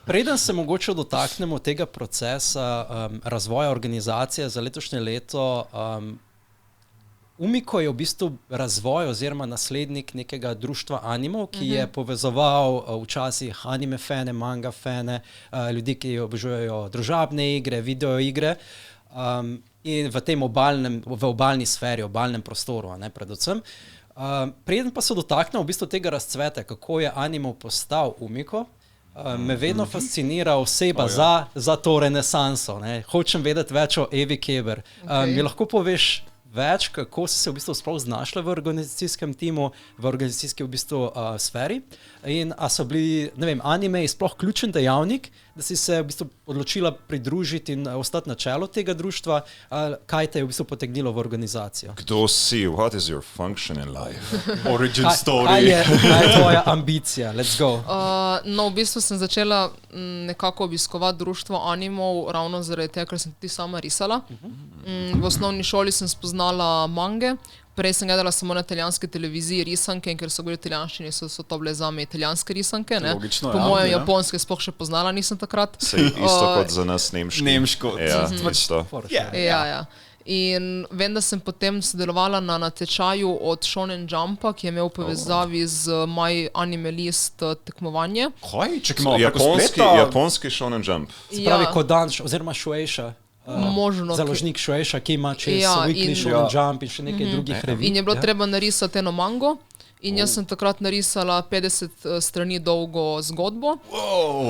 Preden se mogoče dotaknemo tega procesa razvoja organizacije za letošnje leto, Umiko je v bistvu razvoj oziroma naslednik nekega društva Animo, ki je povezoval včasih anime fane, manga fane, ljudi, ki obožujejo družabne igre, videoigre in v tem obalni sferi, obalnem prostoru, ne, predvsem. Preden pa se dotaknemo v bistvu tega razcveta, kako je Animo postal Umiko, me vedno fascinira oseba za to renesanso. Ne. Hočem vedeti več o Evi Keber. Mi lahko poveš več, kako si se v bistvu sploh znašla v organizacijskem timu, v organizacijski v bistvu sferi in a so bili, ne vem, anime je sploh ključen dejavnik, da si se v bistvu odločila pridružiti in ostati na čelu tega društva, kaj te je v bistvu potegnilo v organizacijo? Kdo si? What is your function in life? Origin story. Kaj je tvoja ambicija? Let's go. No, v bistvu sem začela nekako obiskovati društvo Animov ravno zaradi tega, ker sem tudi sama risala. V osnovni šoli sem spoznala mange, prej sem gledala samo na italijanski televiziji risanke in ker so govorili italijanščini, so to bile zame italijanske risanke. Ne? Logično, po mojem japonske sploh še poznala nisem takrat. Sej isto kot za nas nemški. Nemško. Ja, isto. Ja. In vem, da sem potem sodelovala na natečaju od Shonen Jumpa, ki je imel povezavi z My Anime List tekmovanje. Kaj? Čekaj malo, preko spleta? Japonski Shonen Jump. Se pravi Kodansha oziroma Shueisha. Možno. Založnik Shueisha, ki ima čez Weekly Shonen Jump in še nekaj drugih revij. In je bilo treba narisati eno mango. In jaz sem takrat narisala 50 strani dolgo zgodbo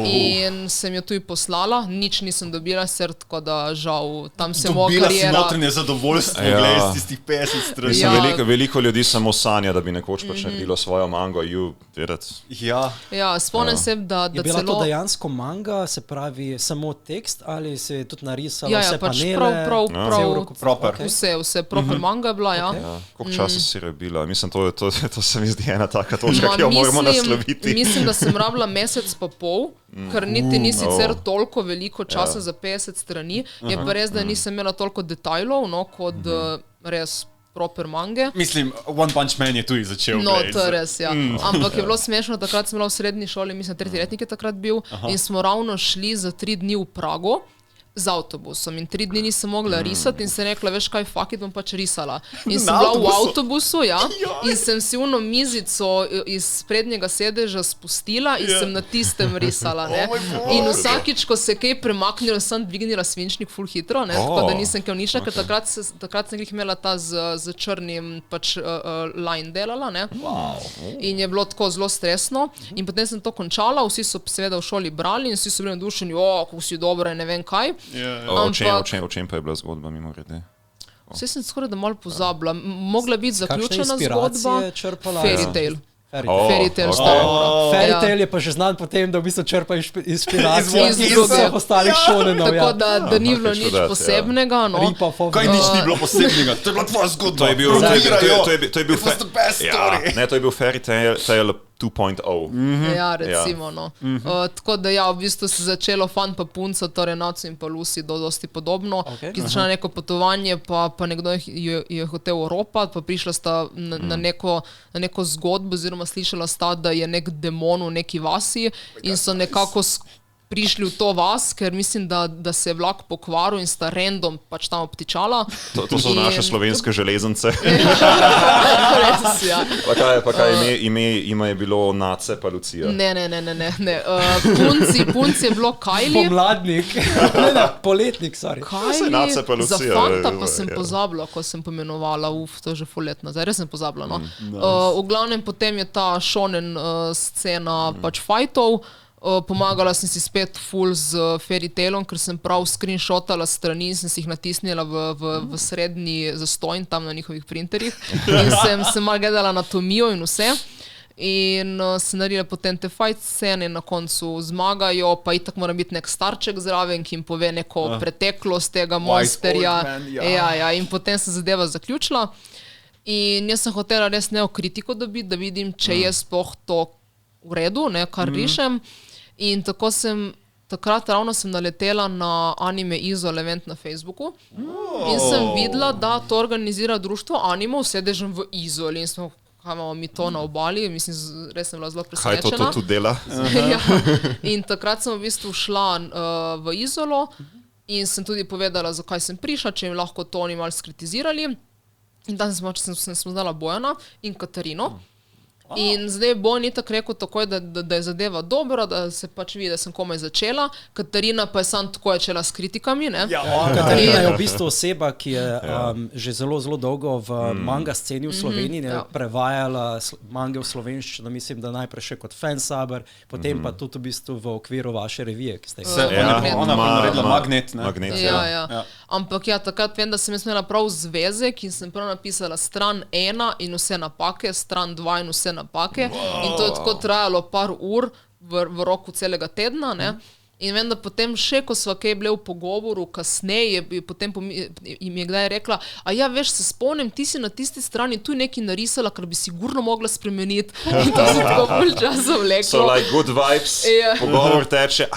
in sem jo tudi poslala, nič nisem dobila, tako da žal, tam se moja karijera... Dobila si notranje zadovoljstvo, gledaj, z tistih 50 strani. Mislim, veliko ljudi samo sanja, da bi nekoč pač naredilo svojo mango, Ja, spomnim se, da je bila celo... to dejansko manga, se pravi samo tekst, ali se je tudi narisala vse pač panele? Proper. Vse proper manga je bila, ja. Koliko časa si rabila? Mislim, to se mi zdi ena taka točka, ki jo moramo nasloviti. Mislim, da sem rabila mesec pa pol, ker niti ni sicer toliko veliko časa za 50 strani, je pa res, da nisem imela toliko detajlov, no, kot res proper mange. Mislim, One Punch Man je tudi začel. No, to je res, ja. Ampak je bilo smešno, takrat sem bila v srednji šoli, mislim, 3. letnik je takrat bil, in smo ravno šli za 3 dni v Prago z avtobusom in 3 dni nisem mogla risati in sem rekla, veš kaj, fuck it, bom pač risala. In sem bila v avtobusu, ja, in sem si uno mizico iz prednjega sedeža spustila in sem na tistem risala, ne. In vsakič, ko se kaj premaknilo, sem dvignila svinčnik ful hitro, ne, tako da nisem kaj nišla, ker takrat sem jih imela ta z črnim pač line delala, ne. In je bilo tako zelo stresno in potem sem to končala, vsi so seveda v šoli brali in vsi so bili nadušeni, kako si dobra in ne vem kaj. O čem pa je bila zgodba mimogrede? Vse sem skoraj da malo pozabila. Mogla biti zaključena zgodba. Fairy Tail. Fairy Tail je pa že znan po tem, da v bistvu črpa inspiracijo iz vseh ostalih šonenov. Tako da ni bilo nič posebnega. Kaj nič ni bilo posebnega? To je bila tvoja zgodba. To je bil Fairy Tail 2.0. Ja, recimo, no. Tako da ja, v bistvu se začelo fan pa punca, torej Natsu in pa Lucy, dosti podobno, ki začela neko potovanje, pa nekdo je hotel oropati, pa prišla sta na neko zgodbo, oziroma slišala sta, da je nek demon v neki vasi in so nekako prišli v to vas, ker mislim, da se je vlak pokvaril in sta random pač tam obtičala. To so naše slovenske železnice. Res, ja. Pa kaj ime je bilo Nace pa Lucija? Ne. Punci je bilo Kylie. Pomladnik. Ne, poletnik, sorry. Kylie, za fanta pa sem pozabila, ko sem pomenovala, to je že ful let nazaj, res sem pozabila, no. V glavnem potem je ta shonen scena pač fightov. Pomagala sem si spet ful z Fairy Tailom, ker sem prav screenshotala strani in sem si jih natisnila v srednji zastojn tam na njihovih printerjih in sem malo gledala anatomijo in vse. In se naredila potem te fight scene in na koncu zmagajo, pa itak mora biti nek starček zraven, ki jim pove neko preteklost tega monsterja. Ja, in potem se zadeva zaključila. In jaz sem hotela res neokritiko dobiti, da vidim, če je sploh to v redu, ne, kar rišem. In tako takrat ravno sem naletela na Anime Izol event na Facebooku in sem videla, da to organizira društvo Animo s sedežem v Izoli in smo, imamo mi to na obali, mislim, res sem bila zelo Kaj presenečena. to tudi dela? Ja. In takrat sem v bistvu šla v Izolo in sem tudi povedala, zakaj sem prišla, če jim lahko to oni malo skritizirali. In tam sem znala Bojana in Katarino. In zdaj Bojan je tako rekel takoj, da je zadeva dobra, da se pač vidi, da sem komaj začela. Katarina pa je sam tako začela s kritikami. Ne? Katarina je v bistvu oseba, ki je že zelo, zelo dolgo v manga sceni v Sloveniji, prevajala mange v slovenščino, mislim, da najprej še kot fansaber, potem pa tudi v bistvu v okviru vaše revije, ki ste jih Ona pa naredila Magnet. Ja. Ampak ja, takrat vem, da sem imela prav zvezek in sem prav napisala stran 1 in vse napake, stran 2 in vse napake. In to je tako trajalo par ur v roku celega tedna. Ne? In vem, da potem še, ko sva kaj bile v pogovoru kasneje, potem jim je kdaj rekla, a ja, veš, se spomnim, ti si na tisti strani tu nekaj narisala, kar bi sigurno mogla spremeniti. In to se tako pol časa vleklo. So like good vibes, pogovor teče,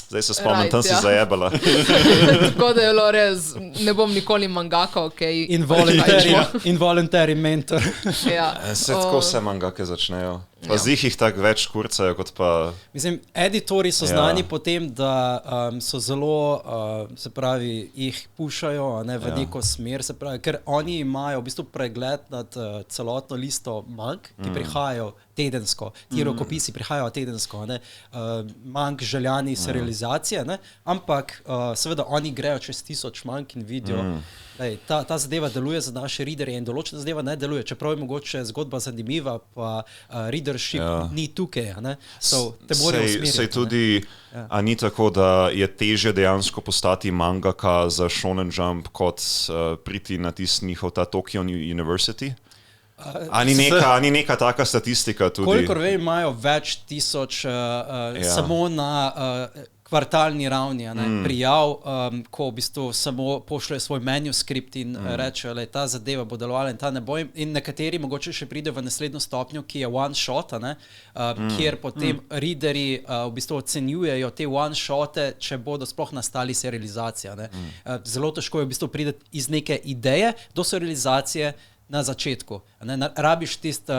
zdaj se spomnim, tam si zajebala. Tako da je bilo res, ne bom nikoli mangaka, okej. Involuntary mentor. Ja. Se tako vse mangake začnejo. Pa z jih tako več kurcajo, kot pa... Mislim, editori so znani po tem, da so zelo, se pravi, jih pušajo v neko smer, se pravi, ker oni imajo v bistvu pregled nad celotno listo mang, ki prihajajo tedensko, ti rokopisi prihajajo tedensko, mang željani serializacije, ampak seveda oni grejo čez 1000 mang in vidijo, ta zadeva deluje za naše readerje in določena zadeva ne deluje, čeprav je mogoče zgodba zanimiva, pa readership ni tukaj, te morajo usmeriti. Sej tudi, a ni tako, da je teže dejansko postati mangaka za Shonen Jump, kot priti na tisti njihov ta Tokyo University? Ani neka taka statistika tudi? Kolikor vem, imajo več tisoč samo na kvartalni ravni prijav, ko v bistvu samo pošljajo svoj manuskript in rečejo, da ta zadeva bo delovala in ta ne bo. In nekateri mogoče še pridejo v naslednjo stopnjo, ki je one shot, kjer potem readerji v bistvu ocenjujejo te one shote, če bodo sploh nastali serializacija. Zelo težko je v bistvu priti iz neke ideje do serializacije na začetku. Rabiš tiste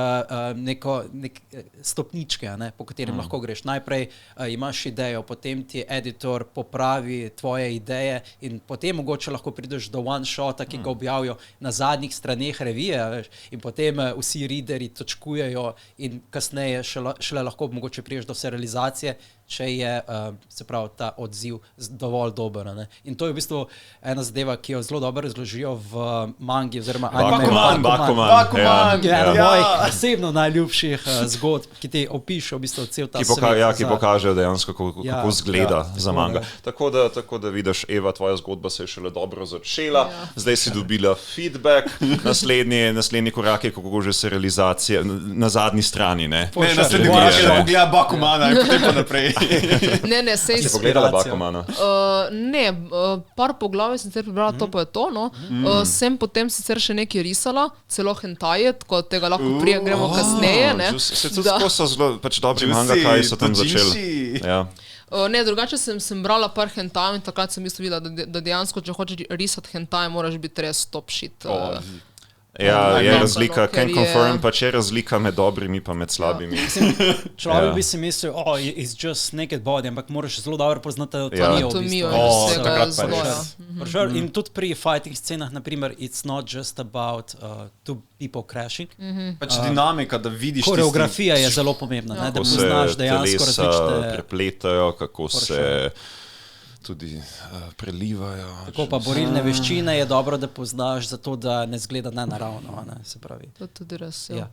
stopničke, po katerem lahko greš. Najprej imaš idejo, potem ti editor popravi tvoje ideje in potem mogoče lahko prideš do one shota, ki ga objavijo na zadnjih straneh revije in potem vsi readerji točkujejo in kasneje šele lahko mogoče priješ do serializacije, če je, se pravi, ta odziv dovolj dober. In to je v bistvu ena zadeva, ki jo zelo dobro razložijo v mangi oziroma anime. Bakuman. Mojih osebno najljubših zgodb, ki ti opišejo v bistvu cel ta svet. Ki pokažejo dejansko, kako zgleda za manga. Tako da vidiš, Eva, tvoja zgodba se je šele dobro začela, zdaj si dobila feedback, naslednji korak je, kako že se realizacija na zadnji strani. Naslednji korak je, da pogleda Bakumana in potem pa naprej. Si pogledala Bakumana? Ne, par poglavij sem sicer prebrala, to pa je to. Sem potem sicer še nekaj risala, celo hentaje, tako tega lahko gremo kasneje. Se tudi tako so zelo dobri mangaka, so tam začeli. Ne, drugače sem brala par hentajev in takrat sem videla, da dejansko, če hočeš risati hentaje, moraš biti res top shit. Ja, je razlika, can confirm, pa če je razlika med dobrimi pa med slabimi. Človek bi si mislil, it's just naked body, ampak moraš zelo dobro poznati anatomijo vsega zloja. In tudi pri fighting scenah, naprimer, it's not just about two people crashing. Pač dinamika, da vidiš koreografija je zelo pomembna, da poznaš dejansko različne... Kako se telesa prepletajo, kako se... tudi prelivajo. Tako pa borilne veščine je dobro, da poznaš, zato da ne zgleda nenaravno, se pravi. To tudi res, ja.